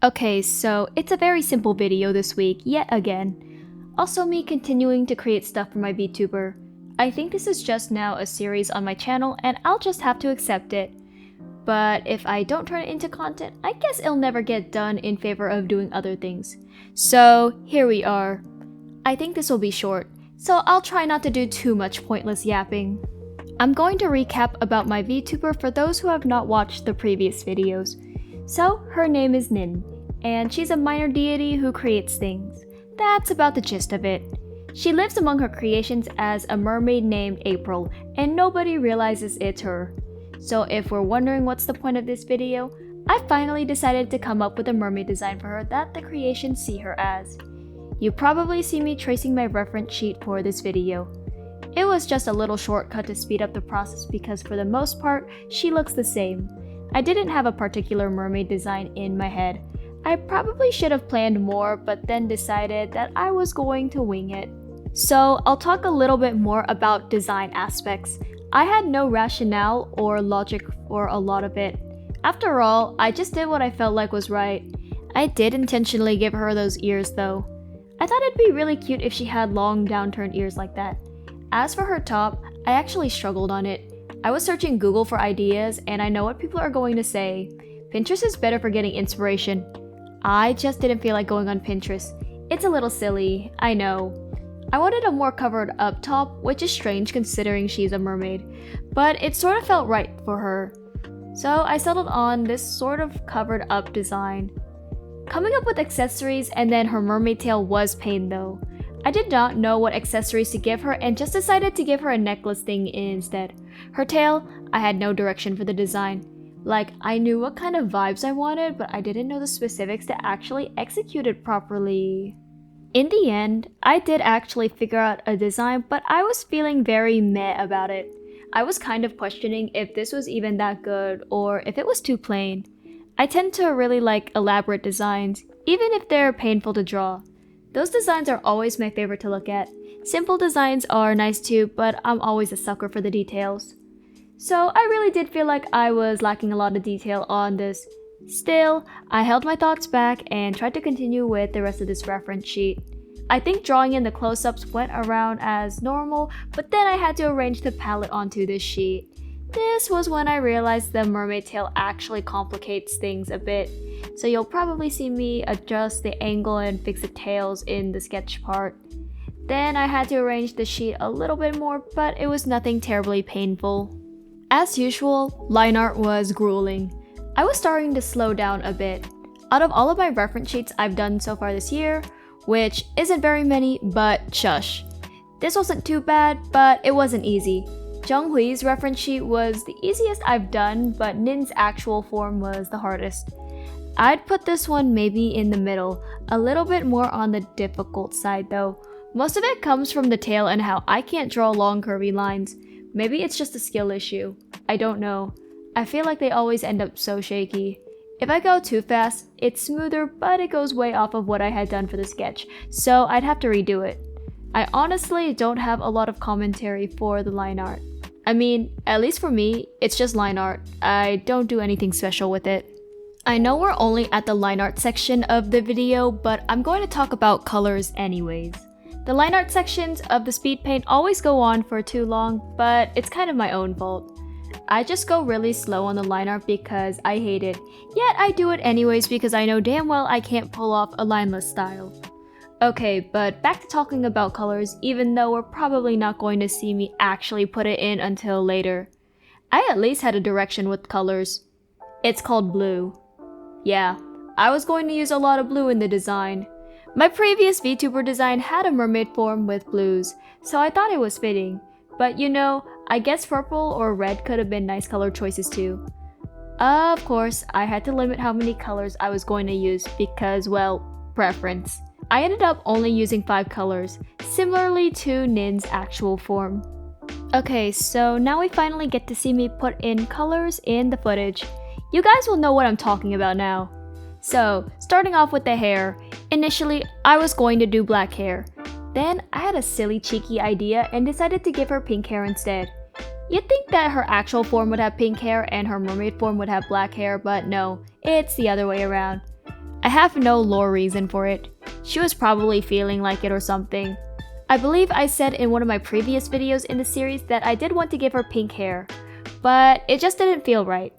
Okay, so it's a very simple video this week, yet again. Also me continuing to create stuff for my vTuber. I think this is just now a series on my channel and I'll just have to accept it. But if I don't turn it into content, I guess it'll never get done in favor of doing other things. So here we are. I think this will be short, so I'll try not to do too much pointless yapping. I'm going to recap about my vTuber for those who have not watched the previous videos. So, her name is Nin, and she's a minor deity who creates things. That's about the gist of it. She lives among her creations as a mermaid named April, and nobody realizes it's her. So if we're wondering what's the point of this video, I finally decided to come up with a mermaid design for her that the creations see her as. You probably see me tracing my reference sheet for this video. It was just a little shortcut to speed up the process because for the most part, she looks the same. I didn't have a particular mermaid design in my head. I probably should have planned more, but then decided that I was going to wing it. So I'll talk a little bit more about design aspects. I had no rationale or logic for a lot of it. After all, I just did what I felt like was right. I did intentionally give her those ears though. I thought it'd be really cute if she had long downturned ears like that. As for her top, I actually struggled on it. I was searching Google for ideas and I know what people are going to say. Pinterest is better for getting inspiration. I just didn't feel like going on Pinterest. It's a little silly, I know. I wanted a more covered up top, which is strange considering she's a mermaid, but it sort of felt right for her. So I settled on this sort of covered up design. Coming up with accessories and then her mermaid tail was pain though. I did not know what accessories to give her and just decided to give her a necklace thing instead. Her tail, I had no direction for the design. Like, I knew what kind of vibes I wanted, but I didn't know the specifics to actually execute it properly. In the end, I did actually figure out a design, but I was feeling very meh about it. I was kind of questioning if this was even that good or if it was too plain. I tend to really like elaborate designs, even if they're painful to draw. Those designs are always my favorite to look at. Simple designs are nice too, but I'm always a sucker for the details. So I really did feel like I was lacking a lot of detail on this. Still, I held my thoughts back and tried to continue with the rest of this reference sheet. I think drawing in the close-ups went around as normal, but then I had to arrange the palette onto this sheet. This was when I realized the mermaid tail actually complicates things a bit, so you'll probably see me adjust the angle and fix the tails in the sketch part. Then I had to arrange the sheet a little bit more, but it was nothing terribly painful. As usual, line art was grueling. I was starting to slow down a bit. Out of all of my reference sheets I've done so far this year, which isn't very many, but shush. This wasn't too bad, but it wasn't easy. Zhenghui's reference sheet was the easiest I've done, but Nin's actual form was the hardest. I'd put this one maybe in the middle, a little bit more on the difficult side though. Most of it comes from the tail and how I can't draw long curvy lines. Maybe it's just a skill issue. I don't know. I feel like they always end up so shaky. If I go too fast, it's smoother, but it goes way off of what I had done for the sketch, so I'd have to redo it. I honestly don't have a lot of commentary for the line art. I mean, at least for me, it's just line art. I don't do anything special with it. I know we're only at the line art section of the video, but I'm going to talk about colors anyways. The line art sections of the speed paint always go on for too long, but it's kind of my own fault. I just go really slow on the line art because I hate it, yet I do it anyways because I know damn well I can't pull off a lineless style. Okay, but back to talking about colors, even though we're probably not going to see me actually put it in until later. I at least had a direction with colors. It's called blue. Yeah, I was going to use a lot of blue in the design. My previous VTuber design had a mermaid form with blues, so I thought it was fitting. But you know, I guess purple or red could have been nice color choices too. Of course, I had to limit how many colors I was going to use because, well, preference. I ended up only using 5 colors, similarly to Nin's actual form. Okay, so now we finally get to see me put in colors in the footage. You guys will know what I'm talking about now. So, starting off with the hair, initially I was going to do black hair. Then I had a silly cheeky idea and decided to give her pink hair instead. You'd think that her actual form would have pink hair and her mermaid form would have black hair, but no, it's the other way around. I have no lore reason for it. She was probably feeling like it or something. I believe I said in one of my previous videos in the series that I did want to give her pink hair, but it just didn't feel right.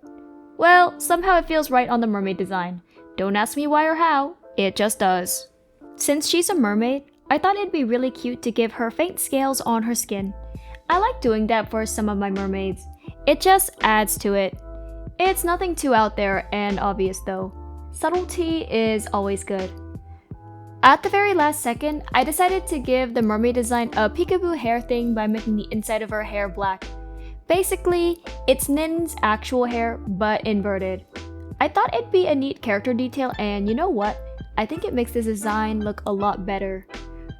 Well, somehow it feels right on the mermaid design. Don't ask me why or how, it just does. Since she's a mermaid, I thought it'd be really cute to give her faint scales on her skin. I like doing that for some of my mermaids. It just adds to it. It's nothing too out there and obvious though. Subtlety is always good. At the very last second, I decided to give the mermaid design a peekaboo hair thing by making the inside of her hair black. Basically, it's Nin's actual hair, but inverted. I thought it'd be a neat character detail, and you know what? I think it makes this design look a lot better.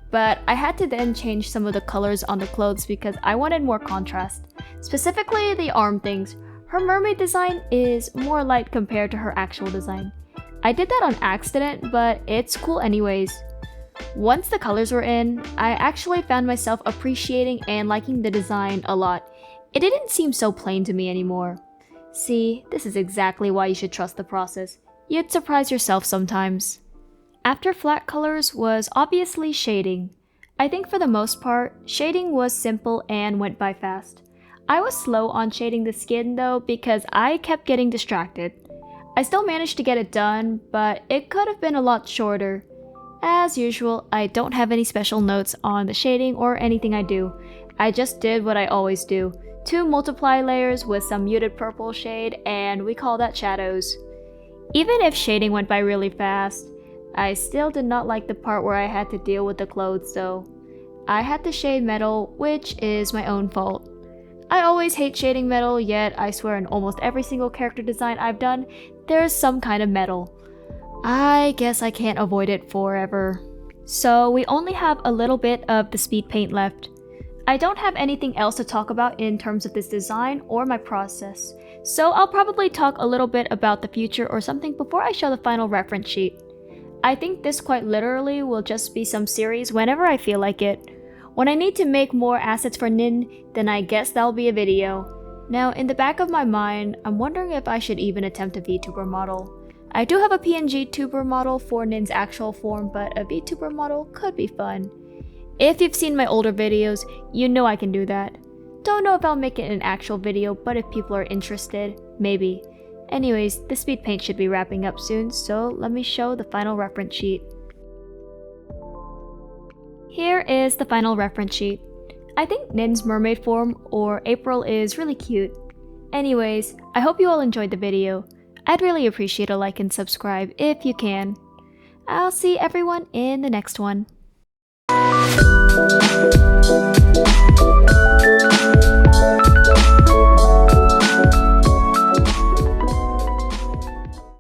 But I had to then change some of the colors on the clothes because I wanted more contrast. Specifically the arm things. Her mermaid design is more light compared to her actual design. I did that on accident, but it's cool anyways. Once the colors were in, I actually found myself appreciating and liking the design a lot. It didn't seem so plain to me anymore. See, this is exactly why you should trust the process. You'd surprise yourself sometimes. After flat colors was obviously shading. I think for the most part, shading was simple and went by fast. I was slow on shading the skin though because I kept getting distracted. I still managed to get it done, but it could have been a lot shorter. As usual, I don't have any special notes on the shading or anything I do. I just did what I always do. 2 multiply layers with some muted purple shade, and we call that shadows. Even if shading went by really fast, I still did not like the part where I had to deal with the clothes though. I had to shade metal, which is my own fault. I always hate shading metal, yet I swear in almost every single character design I've done, there's some kind of metal. I guess I can't avoid it forever. So we only have a little bit of the speed paint left. I don't have anything else to talk about in terms of this design or my process, so I'll probably talk a little bit about the future or something before I show the final reference sheet. I think this quite literally will just be some series whenever I feel like it. When I need to make more assets for Nin, then I guess that'll be a video. Now, in the back of my mind, I'm wondering if I should even attempt a VTuber model. I do have a PNG tuber model for Nin's actual form, but a VTuber model could be fun. If you've seen my older videos, you know I can do that. Don't know if I'll make it an actual video, but if people are interested, maybe. Anyways, the speed paint should be wrapping up soon, so let me show the final reference sheet. Here is the final reference sheet. I think Nin's mermaid form, or April, is really cute. Anyways, I hope you all enjoyed the video. I'd really appreciate a like and subscribe if you can. I'll see everyone in the next one.